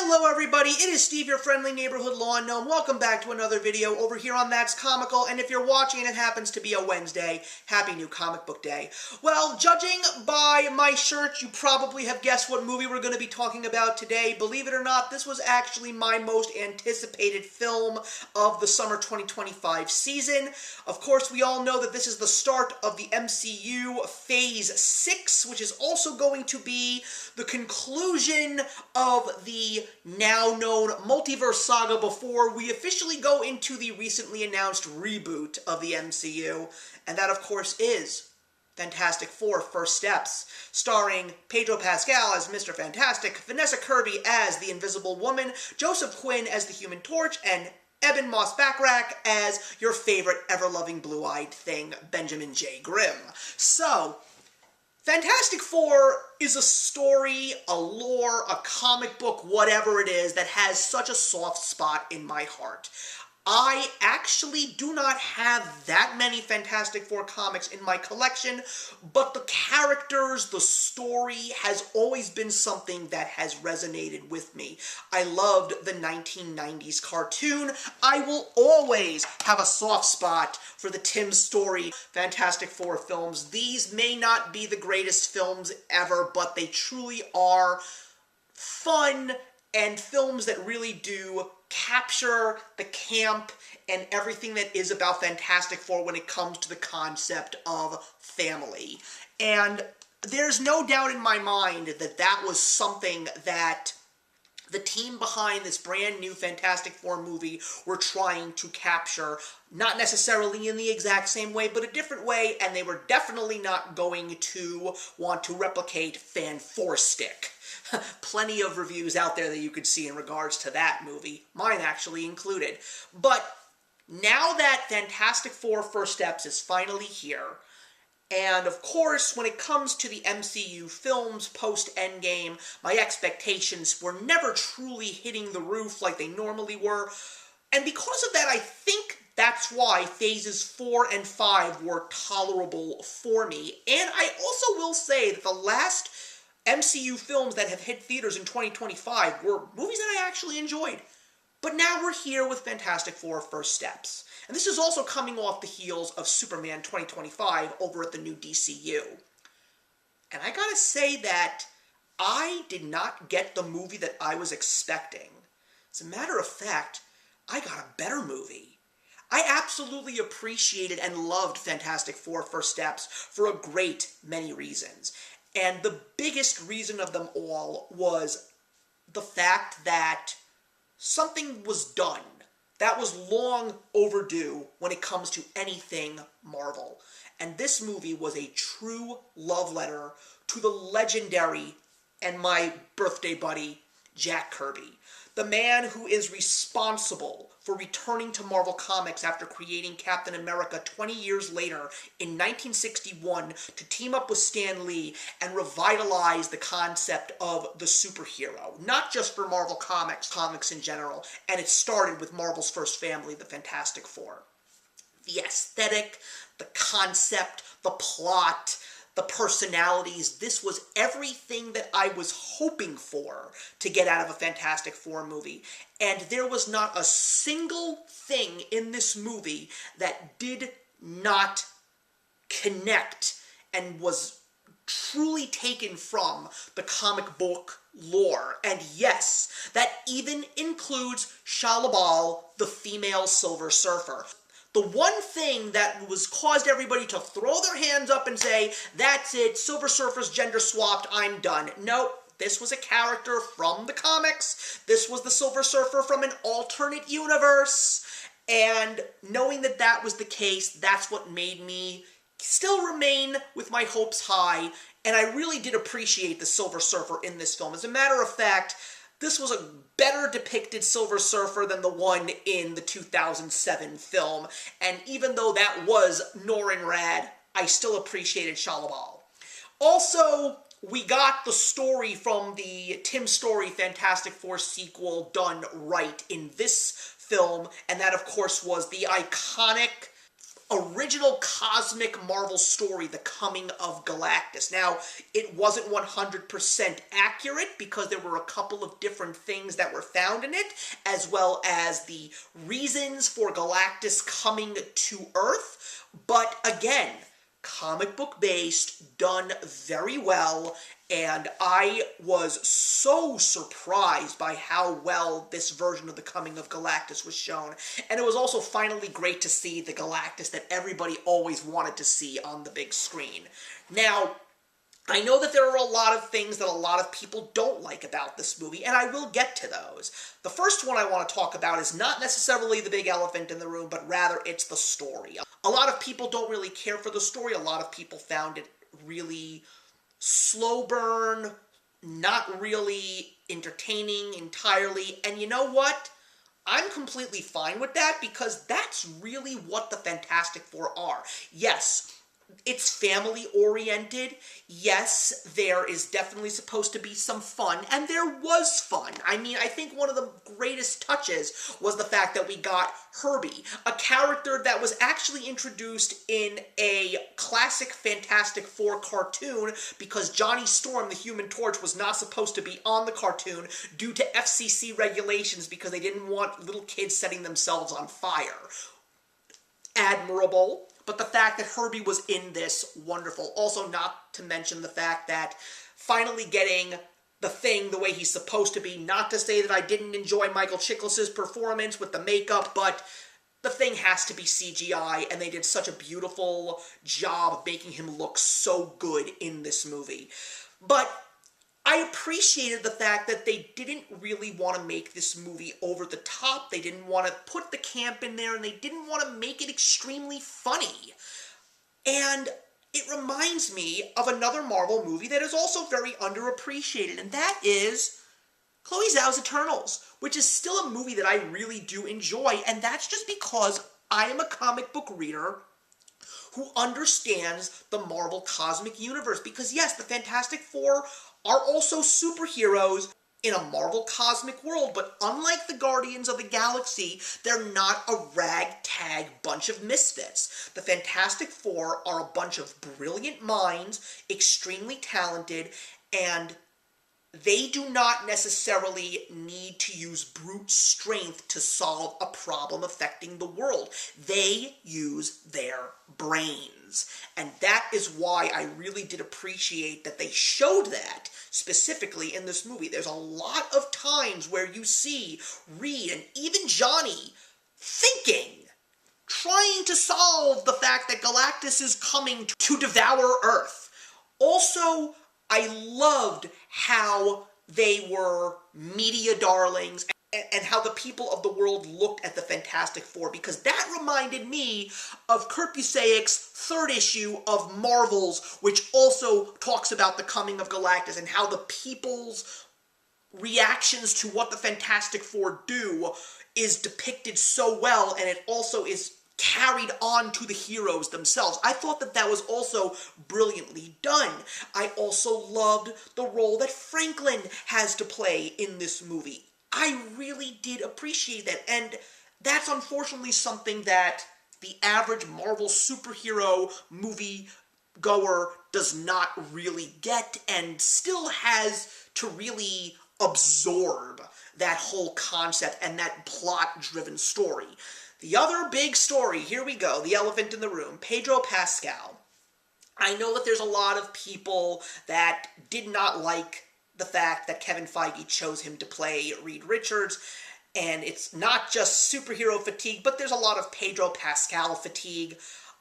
Hello everybody, it is Steve, your friendly neighborhood lawn gnome. Welcome back to another video over here on That's Comical, and if you're watching and it happens to be a Wednesday, happy new comic book day. Well, judging by my shirt, you probably have guessed what movie we're going to be talking about today. Believe it or not, this was actually my most anticipated film of the summer 2025 season. Of course, we all know that this is the start of the MCU Phase 6, which is also going to be the conclusion of the now known Multiverse Saga before we officially go into the recently announced reboot of the MCU, and that of course is Fantastic Four: First Steps, starring Pedro Pascal as Mr. Fantastic, Vanessa Kirby as the Invisible Woman, Joseph Quinn as the Human Torch, and Eben Moss-Backrack as your favorite ever-loving blue-eyed thing, Benjamin J. Grimm. So, Fantastic Four is a story, a lore, a comic book, whatever it is, that has such a soft spot in my heart. I actually do not have that many Fantastic Four comics in my collection, but the characters, the story has always been something that has resonated with me. I loved the 1990s cartoon. I will always have a soft spot for the Tim Story Fantastic Four films. These may not be the greatest films ever, but they truly are fun and films that really do capture the camp and everything that is about Fantastic Four when it comes to the concept of family. And there's no doubt in my mind that that was something that the team behind this brand new Fantastic Four movie were trying to capture, not necessarily in the exact same way, but a different way, and they were definitely not going to want to replicate Fan Four Stick. Plenty of reviews out there that you could see in regards to that movie, mine actually included. But now that Fantastic Four: First Steps is finally here, and of course, when it comes to the MCU films post-Endgame, my expectations were never truly hitting the roof like they normally were, and because of that, I think that's why Phases 4 and 5 were tolerable for me. And I also will say that the last MCU films that have hit theaters in 2025 were movies that I actually enjoyed. But now we're here with Fantastic Four: First Steps. And this is also coming off the heels of Superman 2025 over at the new DCU. And I gotta say that I did not get the movie that I was expecting. As a matter of fact, I got a better movie. I absolutely appreciated and loved Fantastic Four: First Steps for a great many reasons. And the biggest reason of them all was the fact that something was done that was long overdue when it comes to anything Marvel. And this movie was a true love letter to the legendary and my birthday buddy, Jack Kirby. The man who is responsible for returning to Marvel Comics after creating Captain America 20 years later in 1961 to team up with Stan Lee and revitalize the concept of the superhero, not just for Marvel Comics, comics in general, and it started with Marvel's first family, the Fantastic Four. The aesthetic, the concept, the plot, the personalities, this was everything that I was hoping for to get out of a Fantastic Four movie. And there was not a single thing in this movie that did not connect and was truly taken from the comic book lore. And yes, that even includes Shah-Lahbal, the female Silver Surfer. The one thing that was caused everybody to throw their hands up and say, that's it, Silver Surfer's gender swapped, I'm done. Nope, this was a character from the comics. This was the Silver Surfer from an alternate universe. And knowing that that was the case, that's what made me still remain with my hopes high. And I really did appreciate the Silver Surfer in this film. As a matter of fact, this was a better depicted Silver Surfer than the one in the 2007 film, and even though that was Norrin Rad, I still appreciated Shah-Lahbal. Also, we got the story from the Tim Story Fantastic Four sequel done right in this film, and that of course was the iconic original cosmic Marvel story, The Coming of Galactus. Now, it wasn't 100% accurate because there were a couple of different things that were found in it, as well as the reasons for Galactus coming to Earth. But again, comic book based, done very well, and I was so surprised by how well this version of The Coming of Galactus was shown. And it was also finally great to see the Galactus that everybody always wanted to see on the big screen. Now, I know that there are a lot of things that a lot of people don't like about this movie, and I will get to those. The first one I want to talk about is not necessarily the big elephant in the room, but rather it's the story. A lot of people don't really care for the story. A lot of people found it really slow burn, not really entertaining entirely, and you know what? I'm completely fine with that because that's really what the Fantastic Four are. Yes, it's family-oriented. Yes, there is definitely supposed to be some fun, and there was fun. I mean, I think one of the greatest touches was the fact that we got Herbie, a character that was actually introduced in a classic Fantastic Four cartoon because Johnny Storm, the Human Torch, was not supposed to be on the cartoon due to FCC regulations because they didn't want little kids setting themselves on fire. Admirable. But the fact that Herbie was in this, wonderful. Also, not to mention the fact that finally getting the Thing the way he's supposed to be. Not to say that I didn't enjoy Michael Chiklis' performance with the makeup, but the Thing has to be CGI, and they did such a beautiful job of making him look so good in this movie. But I appreciated the fact that they didn't really want to make this movie over the top. They didn't want to put the camp in there, and they didn't want to make it extremely funny. And it reminds me of another Marvel movie that is also very underappreciated, and that is Chloe Zhao's Eternals, which is still a movie that I really do enjoy, and that's just because I am a comic book reader who understands the Marvel Cosmic Universe. Because yes, the Fantastic Four are also superheroes in a Marvel cosmic world, but unlike the Guardians of the Galaxy, they're not a ragtag bunch of misfits. The Fantastic Four are a bunch of brilliant minds, extremely talented, and they do not necessarily need to use brute strength to solve a problem affecting the world. They use their brains. And that is why I really did appreciate that they showed that specifically in this movie. There's a lot of times where you see Reed and even Johnny thinking, trying to solve the fact that Galactus is coming to devour Earth. Also, I loved how they were media darlings and how the people of the world looked at the Fantastic Four, because that reminded me of Kurt Busiek's third issue of Marvels, which also talks about the coming of Galactus and how the people's reactions to what the Fantastic Four do is depicted so well, and it also is carried on to the heroes themselves. I thought that that was also brilliantly done. I also loved the role that Franklin has to play in this movie. I really did appreciate that, and that's unfortunately something that the average Marvel superhero movie goer does not really get, and still has to really absorb that whole concept and that plot-driven story. The other big story, here we go, the elephant in the room, Pedro Pascal. I know that there's a lot of people that did not like the fact that Kevin Feige chose him to play Reed Richards, and it's not just superhero fatigue, but there's a lot of Pedro Pascal fatigue.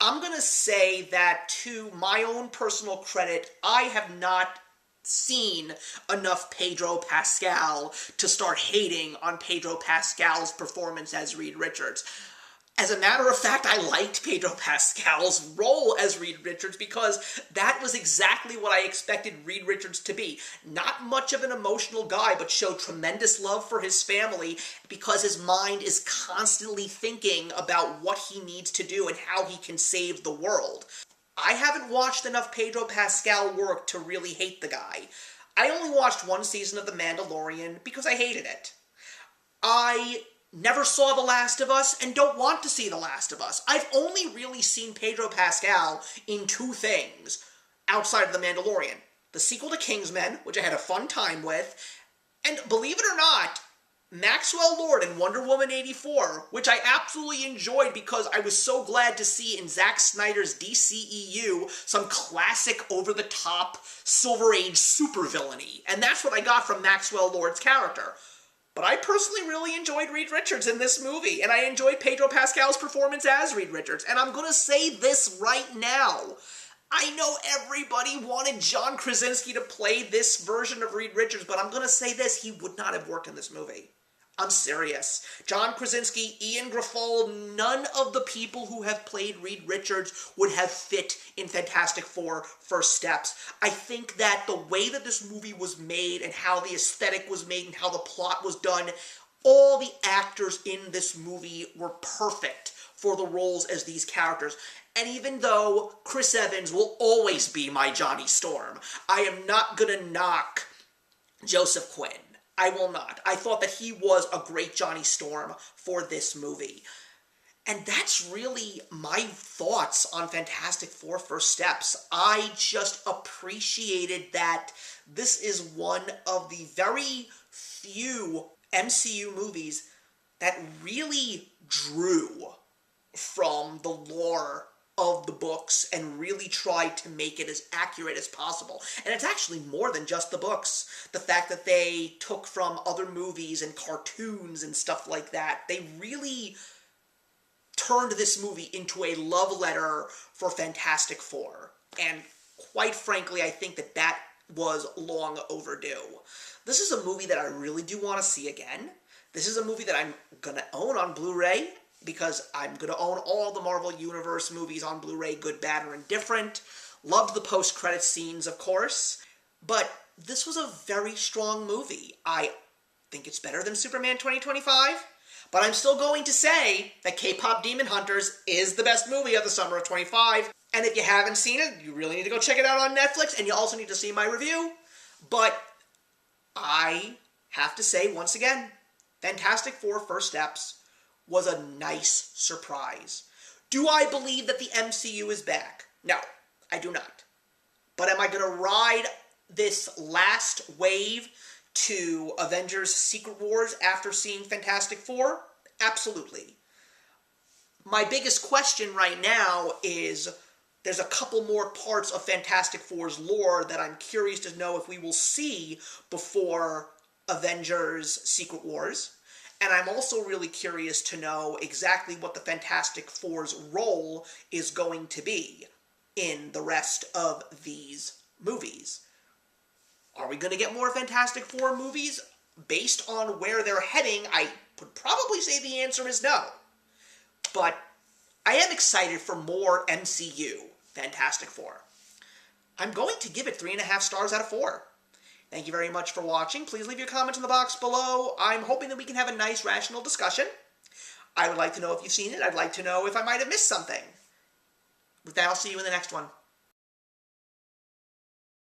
I'm gonna say that, to my own personal credit, I have not seen enough Pedro Pascal to start hating on Pedro Pascal's performance as Reed Richards. As a matter of fact, I liked Pedro Pascal's role as Reed Richards because that was exactly what I expected Reed Richards to be. Not much of an emotional guy, but showed tremendous love for his family because his mind is constantly thinking about what he needs to do and how he can save the world. I haven't watched enough Pedro Pascal work to really hate the guy. I only watched one season of The Mandalorian because I hated it. I never saw The Last of Us and don't want to see The Last of Us. I've only really seen Pedro Pascal in two things outside of The Mandalorian. The sequel to Kingsman, which I had a fun time with, and believe it or not, Maxwell Lord in Wonder Woman 84, which I absolutely enjoyed because I was so glad to see in Zack Snyder's DCEU some classic over-the-top Silver Age supervillainy, and that's what I got from Maxwell Lord's character. But I personally really enjoyed Reed Richards in this movie, and I enjoyed Pedro Pascal's performance as Reed Richards, and I'm gonna say this right now. I know everybody wanted John Krasinski to play this version of Reed Richards, but I'm gonna say this, he would not have worked in this movie. I'm serious. John Krasinski, Ian Grafall, none of the people who have played Reed Richards would have fit in Fantastic Four First Steps. I think that the way that this movie was made and how the aesthetic was made and how the plot was done, all the actors in this movie were perfect for the roles as these characters. And even though Chris Evans will always be my Johnny Storm, I am not gonna knock Joseph Quinn. I will not. I thought that he was a great Johnny Storm for this movie. And that's really my thoughts on Fantastic Four First Steps. I just appreciated that this is one of the very few MCU movies that really drew from the lore of the books and really tried to make it as accurate as possible. And it's actually more than just the books. The fact that they took from other movies and cartoons and stuff like that, they really turned this movie into a love letter for Fantastic Four. And quite frankly, I think that that was long overdue. This is a movie that I really do want to see again. This is a movie that I'm gonna own on Blu-ray, because I'm going to own all the Marvel Universe movies on Blu-ray, good, bad, or indifferent. Loved the post-credits scenes, of course. But this was a very strong movie. I think it's better than Superman 2025, but I'm still going to say that K-Pop Demon Hunters is the best movie of the summer of 25. And if you haven't seen it, you really need to go check it out on Netflix, and you also need to see my review. But I have to say, once again, Fantastic Four First Steps was a nice surprise. Do I believe that the MCU is back? No, I do not. But am I going to ride this last wave to Avengers Secret Wars after seeing Fantastic Four? Absolutely. My biggest question right now is, there's a couple more parts of Fantastic Four's lore that I'm curious to know if we will see before Avengers Secret Wars. And I'm also really curious to know exactly what the Fantastic Four's role is going to be in the rest of these movies. Are we going to get more Fantastic Four movies? Based on where they're heading, I would probably say the answer is no. But I am excited for more MCU Fantastic Four. I'm going to give it 3.5 stars out of 4. Thank you very much for watching. Please leave your comments in the box below. I'm hoping that we can have a nice, rational discussion. I would like to know if you've seen it. I'd like to know if I might have missed something. With that, I'll see you in the next one.